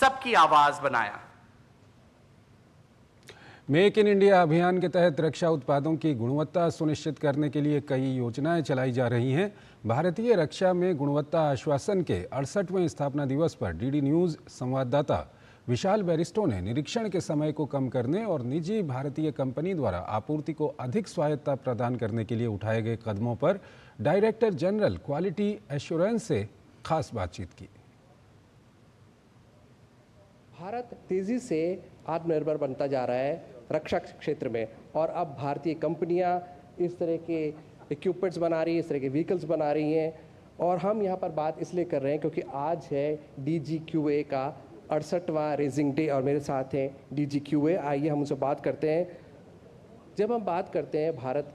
सबकी आवाज बनाया। मेक इन इंडिया अभियान के तहत रक्षा उत्पादों की गुणवत्ता सुनिश्चित करने के लिए कई योजनाएं चलाई जा रही हैं। भारतीय रक्षा में गुणवत्ता आश्वासन के 68वें स्थापना दिवस पर डीडी न्यूज़ संवाददाता विशाल बैरिस्टो ने निरीक्षण के समय को कम करने और निजी भारतीय कंपनी द्वारा आपूर्ति को अधिक स्वायत्तता प्रदान करने के लिए उठाए गए कदमों पर डायरेक्टर जनरल क्वालिटी एश्योरेंस से खास बातचीत की। भारत तेजी से आत्मनिर्भर बनता जा रहा है रक्षा क्षेत्र में, और अब भारतीय कंपनियां इस तरह के इक्विपमेंट्स बना रही हैं, इस तरह के व्हीकल्स बना रही हैं। और हम यहाँ पर बात इसलिए कर रहे हैं क्योंकि आज है DGQA का 68वां रेजिंग डे और मेरे साथ हैं DGQA। आइए हम उनसे बात करते हैं। जब हम बात करते हैं भारत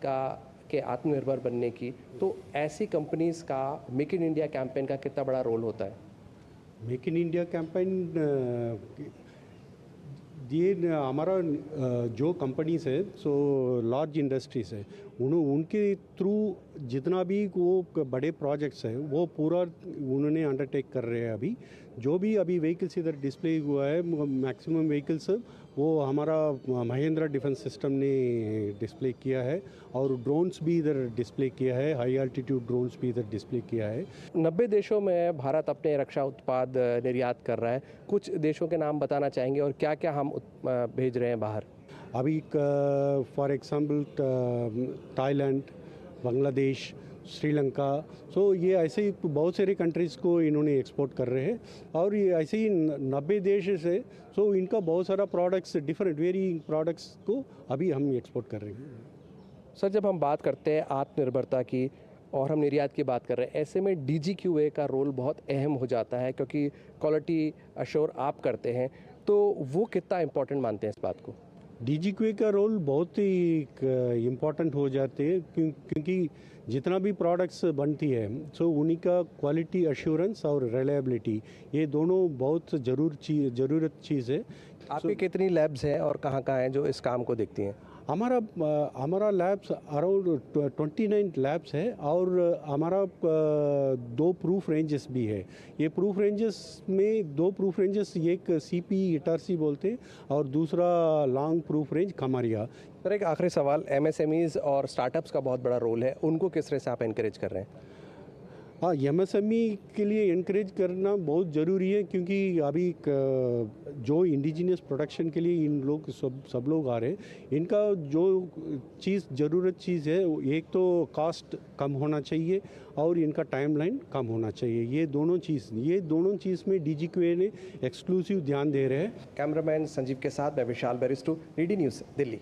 के आत्मनिर्भर बनने की, तो ऐसी कंपनीज का मेक इन इंडिया कैंपेन का कितना बड़ा रोल होता है? मेक इन इंडिया कैंपेन ये हमारा जो कंपनीज है, सो लार्ज इंडस्ट्रीज है, उनके थ्रू जितना भी वो बड़े प्रोजेक्ट्स हैं वो पूरा उन्होंने अंडरटेक कर रहे हैं। अभी व्हीकल्स इधर डिस्प्ले हुआ है, मैक्सिमम व्हीकल्स वो हमारा महिंद्रा डिफेंस सिस्टम ने डिस्प्ले किया है, और ड्रोन्स भी इधर डिस्प्ले किया है, हाई एल्टीट्यूड ड्रोन्स भी इधर डिस्प्ले किया है। 90 देशों में भारत अपने रक्षा उत्पाद निर्यात कर रहा है। कुछ देशों के नाम बताना चाहेंगे और क्या क्या हम भेज रहे हैं बाहर? अभी for example Thailand, Bangladesh, Sri Lanka, so ये ऐसे ही बहुत सारे कंट्रीज़ को इन्होंने एक्सपोर्ट कर रहे हैं। और ये ऐसे ही 90 देश से, सो इनका बहुत सारा प्रोडक्ट्स, डिफरेंट वेरिंग प्रोडक्ट्स को अभी हम एक्सपोर्ट कर रहे हैं। सर, जब हम बात करते हैं आत्मनिर्भरता की और हम निर्यात की बात कर रहे हैं, ऐसे में DGQA का रोल बहुत अहम हो जाता है क्योंकि क्वालिटी अश्योर आप करते हैं, तो वो कितना इम्पोर्टेंट मानते हैं इस बात को? DGQA का रोल बहुत ही इम्पॉर्टेंट हो जाते हैं क्योंकि जितना भी प्रोडक्ट्स बनती है, सो उन्हीं का क्वालिटी अश्योरेंस और रिलायबिलिटी, ये दोनों बहुत ज़रूरत चीज़ है। आपकी कितनी लैब्स हैं और कहाँ हैं जो इस काम को देखती हैं? हमारा लैब्स अराउंड 29 लैब्स है, और हमारा 2 प्रूफ रेंजेस भी है। ये प्रूफ रेंजेस में 2 प्रूफ रेंजेस, एक CP इटारसी बोलते हैं और दूसरा लॉन्ग प्रूफ रेंज खमारिया। सर, एक आखिरी सवाल, MSMEs और स्टार्टअप्स का बहुत बड़ा रोल है, उनको किस तरह से आप एनकरेज कर रहे हैं? हाँ, MSME के लिए इनकरेज करना बहुत ज़रूरी है क्योंकि अभी जो इंडिजिनियस प्रोडक्शन के लिए इन लोग सब लोग आ रहे हैं, इनका जो ज़रूरत चीज़ है, एक तो कास्ट कम होना चाहिए और इनका टाइमलाइन कम होना चाहिए। ये दोनों चीज़ में DGQA ने एक्सक्लूसिव ध्यान दे रहे हैं। कैमरामैन संजीव के साथ मैं विशाल बैरिस्टो, DD न्यूज़, दिल्ली।